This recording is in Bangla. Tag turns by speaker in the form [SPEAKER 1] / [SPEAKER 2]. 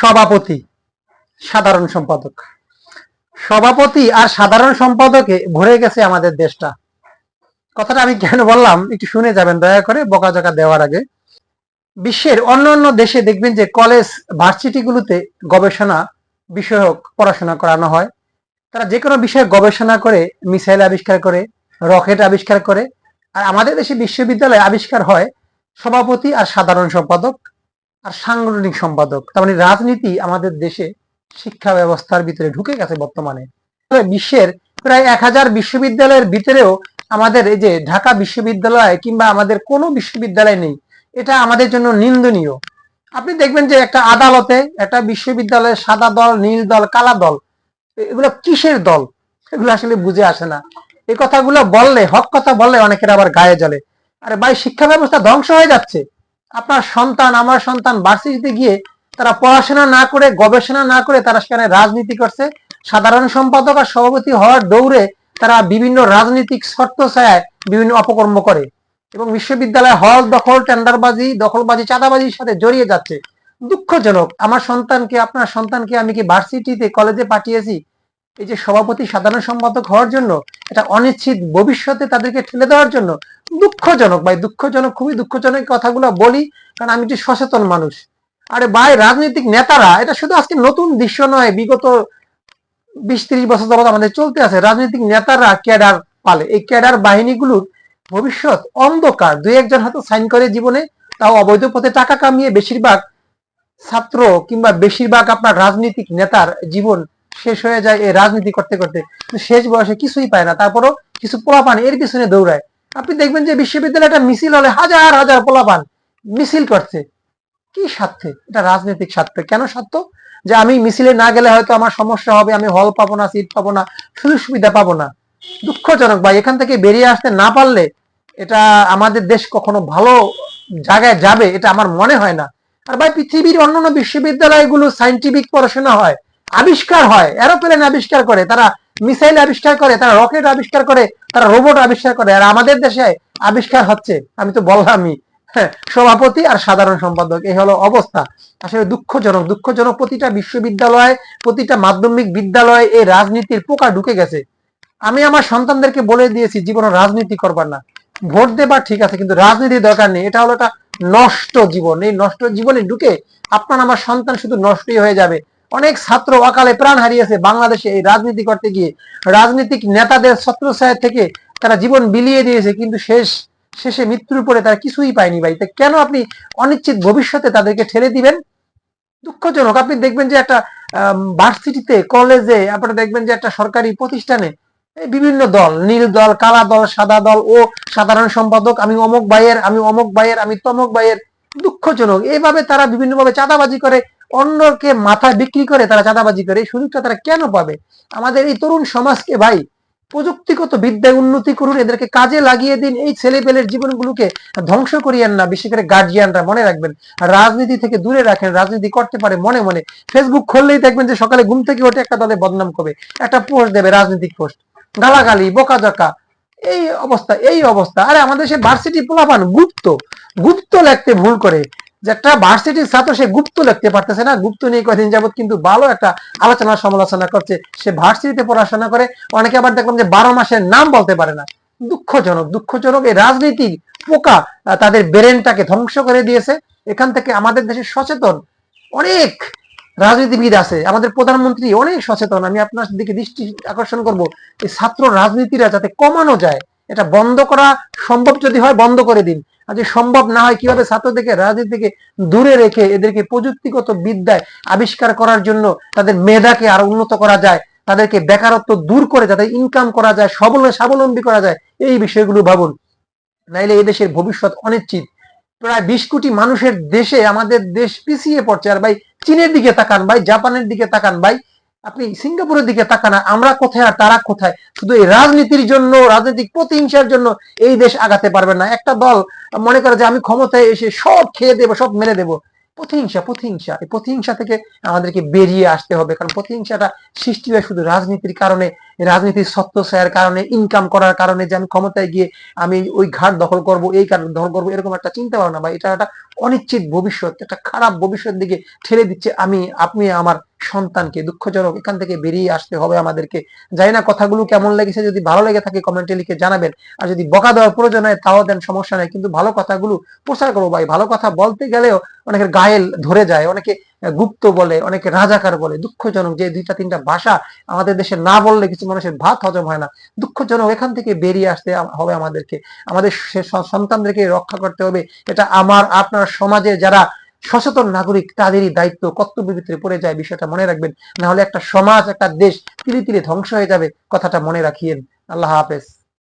[SPEAKER 1] সভাপতি, সাধারণ সম্পাদক। সভাপতি আর সাধারণ সম্পাদকে ভরে গেছে আমাদের দেশটা। কথাটা আমি কেন বললাম একটু শুনে যাবেন দয়া করে, বকাঝকা দেওয়ার আগে। বিশ্বের অন্যান্য দেশে দেখবেন যে কলেজ ভার্সিটিগুলোতে গবেষণা বিষয়ক পড়াশোনা করানো হয়। তারা যে কোনো বিষয়ে গবেষণা করে, মিসাইল আবিষ্কার করে, রকেট আবিষ্কার করে। আর আমাদের দেশে বিশ্ববিদ্যালয়ে আবিষ্কার হয় সভাপতি আর সাধারণ সম্পাদক আর সাংগঠনিক সম্পাদক। তার মানে রাজনীতি আমাদের দেশে শিক্ষা ব্যবস্থার ভিতরে ঢুকে গেছে বর্তমানে। বিশ্বের প্রায় 1000 বিশ্ববিদ্যালয়ের ভিতরেও আমাদের এই যে ঢাকা বিশ্ববিদ্যালয় কিংবা আমাদের কোনো বিশ্ববিদ্যালয় নেই, এটা আমাদের জন্য নিন্দনীয়। আপনি দেখবেন যে একটা আদালতে একটা বিশ্ববিদ্যালয়ে সাদা দল, নীল দল, কালা দল, এগুলো কিসের দল? এগুলো আসলে বুঝে আসে না। এই কথাগুলো বললে, হক কথা বললে অনেকের আবার গায়ে জ্বলে। আরে ভাই, শিক্ষা ব্যবস্থা ধ্বংস হয়ে যাচ্ছে। আপনার সন্তান, আমার সন্তান ভার্সিটিতে গিয়ে তারা পড়াশোনা না করে, গবেষণা না করে তারা সেখানে রাজনীতি করছে। সাধারণ সম্পাদক আর সভাপতি হওয়ার দৌড়ে তারা বিভিন্ন রাজনৈতিক শর্ত ছায় বিভিন্ন অপকর্ম করে এবং বিশ্ববিদ্যালয় হল দখল, টেন্ডারবাজি, দখলবাজি, চাঁদাবাজির সাথে জড়িয়ে যাচ্ছে। দুঃখজনক। আমার সন্তানকে, আপনার সন্তানকে আমি কি ভার্সিটিতে, কলেজে পাঠিয়েছি এই যে সভাপতি, সাধারণ সম্পাদক হওয়ার জন্য? এটা অনিশ্চিত ভবিষ্যতে তাদেরকে ঠেলে দেওয়ার জন্য। দুঃখজনক ভাই, দুঃখজনক, খুবই দুঃখজনক কথাগুলো বলি, কারণ আমি একটি সচেতন মানুষ। আরে ভাই, রাজনৈতিক নেতারা, এটা শুধু আজকে নতুন দৃশ্য নয়, বিগত 20-30 বছর যাবত আমাদের চলতে আছে। রাজনৈতিক নেতারা ক্যাডার পালে, এই ক্যাডার বাহিনীগুলোর ভবিষ্যৎ অন্ধকার। 2-1 জন হয়তো সাইন করে জীবনে, তাও অবৈধ পথে টাকা কামিয়ে। বেশিরভাগ ছাত্র কিংবা বেশিরভাগ আপনার রাজনৈতিক নেতার জীবন শেষ হয়ে যায় এই রাজনীতি করতে করতে, শেষ বয়সে কিছুই পায় না। তারপরও কিছু পোলাপান এর পিছনে দৌড়ায়। আপনি দেখবেন যে বিশ্ববিদ্যালয়টা মিছিল হলে হাজার হাজার পোলাপান মিছিল করছে। কি স্বার্থে? এটা রাজনৈতিক স্বার্থে। কেন স্বার্থ? যে আমি মিছিলে না গেলে হয়তো আমার সমস্যা হবে, আমি হল পাবো না, সিট পাবো না, সুযোগ সুবিধা পাবো না। দুঃখজনক ভাই। এখান থেকে বেরিয়ে আসতে না পারলে এটা আমাদের দেশ কখনো ভালো জায়গায় যাবে এটা আমার মনে হয় না। আর ভাই, পৃথিবীর অন্যান্য বিশ্ববিদ্যালয়গুলো সায়েন্টিফিক পড়াশোনা হয়, আবিষ্কার হয়, এরোপ্লেন আবিষ্কার করে, তারা মিসাইল আবিষ্কার করে, তারা রকেট আবিষ্কার করে, তারা রোবট আবিষ্কার করে। আর আমাদের দেশে আবিষ্কার হচ্ছে, আমি তো বললামই, সভাপতি আর সাধারণ সম্পাদক। এই হলো অবস্থা। আসলে দুঃখজনক, দুঃখজনক। প্রতিটা বিশ্ববিদ্যালয়, প্রতিটা মাধ্যমিক বিদ্যালয়ে এই রাজনীতির পোকা ঢুকে গেছে। আমি আমার সন্তানদেরকে বলে দিয়েছি, জীবনে রাজনীতি করবার না। ভোট দেবার ঠিক আছে, কিন্তু রাজনীতির দরকার নেই। এটা হলো একটা নষ্ট জীবন। এই নষ্ট জীবনে ঢুকে আপনার আমার সন্তান শুধু নষ্টই হয়ে যাবে। অনেক ছাত্র অকালে প্রাণ হারিয়েছে বাংলাদেশে এই রাজনীতি করতে গিয়ে। রাজনৈতিক নেতাদের ছত্রছায়া থেকে তারা জীবন বিলিয়ে দিয়েছে, কিন্তু শেষে মৃত্যুর পরে তারা কিছুই পায়নি ভাই। তা কেন আপনি অনিশ্চিত ভবিষ্যতে তাদেরকে ঠেলে দিবেন? দুঃখজনক। আপনি দেখবেন যে একটা ভার্সিটিতে, কলেজে, আপনারা দেখবেন যে একটা সরকারি প্রতিষ্ঠানে বিভিন্ন দল, নীল দল, কালা দল, সাদা দল ও সাধারণ সম্পাদক, আমি অমুক ভাইয়ের, আমি অমুক ভাইয়ের, আমি তমুক ভাইয়ের। দুঃখজনক। এইভাবে তারা বিভিন্নভাবে চাঁদাবাজি করে, অন্যকে মাথা বিক্রি করে তারা চাঁদাবাজি করে। এই সুযোগটা তারা কেন পাবে? আমাদের এই তরুণ সমাজকে ভাই, প্রযুক্তিগত বিদ্যায় উন্নতি করুন, এদেরকে কাজে লাগিয়ে দিন। এই ছেলেপেলের জীবনগুলোকে ধ্বংস করিয়েন না। বিশেষ করে গার্জিয়ানরা মনে রাখবেন, রাজনীতি থেকে দূরে রাখেন। রাজনীতি করতে পারে মনে মনে। ফেসবুক খুললেই দেখবেন যে সকালে ঘুম থেকে উঠে একটা দলে বদনাম করবে, একটা পোস্ট দেবে, রাজনৈতিক পোস্ট, গালাগালি, বকাঝকা, এই অবস্থা, এই অবস্থা। আরে আমাদের সে ভার্সিটি পোলাপান গুপ্ত গুপ্ত লিখতে ভুল করে, যে একটা ভার্সিটির ছাত্র সে গুপ্ত লিখতে পারতেছে না। গুপ্ত নিয়ে কয়েকদিন যাবত কিন্তু ভালো একটা আলোচনা সমালোচনা করছে। সে ভার্সিটিতে পড়াশোনা করে। অনেকে আবার দেখলাম যে 12 মাসের নাম বলতে পারে না। দুঃখজনক, দুঃখজনক। এই রাজনীতির পোকা তাদের ব্রেনটাকে ধ্বংস করে দিয়েছে। এখান থেকে আমাদের দেশে সচেতন অনেক রাজনীতিবিদ আছে। আমাদের প্রধানমন্ত্রী অনেক সচেতন। আমি আপনার দিকে দৃষ্টি আকর্ষণ করব, এই ছাত্র রাজনীতিরা যাতে কমানো যায়। এটা বন্ধ করা সম্ভব যদি হয় বন্ধ করে দিন। আর যদি সম্ভব না হয়, কিভাবে ছাত্রদেরকে রাজনীতি থেকে দূরে রেখে এদেরকে প্রযুক্তিগত বিদ্যায় আবিষ্কার করার জন্য তাদের মেধাকে আরো উন্নত করা যায়, তাদেরকে বেকারত্ব দূর করে যাতে ইনকাম করা যায়, স্বাবলম্বী করা যায়, এই বিষয়গুলো ভাবুন। নাইলে এই দেশের ভবিষ্যৎ অনিশ্চিত। প্রায় 20 কোটি মানুষের দেশে আমাদের দেশ পিছিয়ে পড়ছে। আর ভাই, চীনের দিকে তাকান ভাই, জাপানের দিকে তাকান ভাই, আপনি সিঙ্গাপুরের দিকে তাকান। আমরা কোথায় আর তারা কোথায়? শুধু এই রাজনীতির জন্য, রাজনৈতিক প্রতিহিংসার জন্য এই দেশ আগাতে পারবে না। একটা দল মনে করে যে আমি ক্ষমতায় এসে সব খেয়ে দেবো, সব মেরে দেবো। প্রতিহিংসা, প্রতিহিংসা। এই প্রতিহিংসা থেকে আমাদেরকে বেরিয়ে আসতে হবে, কারণ প্রতিহিংসাটা সৃষ্টি হয় শুধু রাজনীতির কারণে। রাজনীতির ছত্রছায়ার কারণে, ইনকাম করার কারণে যে আমি ক্ষমতায় গিয়ে আমি ওই ঘাট দখল করব, এই ঘাট দখল করবো, এরকম একটা চিন্তা ভাবনা বা এটা একটা অনিশ্চিত ভবিষ্যৎ, একটা খারাপ ভবিষ্যৎ দিকে ঠেলে দিচ্ছে আপনি আমার সন্তানকে। দুঃখজনক, এখান থেকে বেরিয়ে আসতে হবে আমাদেরকে। জানি না কথাগুলো কেমন লেগেছে, যদি ভালো লেগে থাকে কমেন্টে লিখে জানাবেন। আর যদি বকা দেওয়ার প্রয়োজন হয় তাও দেন, সমস্যা নাই, কিন্তু ভালো কথাগুলো প্রচার করবো ভাই। ভালো কথা বলতে গেলেও অনেকের গায়ে ধরে যায়, অনেকে গুপ্ত বলে, অনেকে রাজাকার বলে। দুঃখজনক যে দুইটা তিনটা ভাষা আমাদের দেশে না বললে কিছু মানুষের ভাত হজম হয় না। দুঃখজনক, এখান থেকে বেরিয়ে আসতে হবে আমাদেরকে। আমাদের সন্তানদেরকে রক্ষা করতে হবে। এটা আমার আপনার সমাজে যারা সচেতন নাগরিক তাদেরই দায়িত্ব, কর্তব্যের ভিতরে পড়ে যায়। বিষয়টা মনে রাখবেন, না হলে একটা সমাজ, একটা দেশ ধীরে ধীরে ধ্বংস হয়ে যাবে। কথাটা মনে রাখিয়েন। আল্লাহ হাফেজ।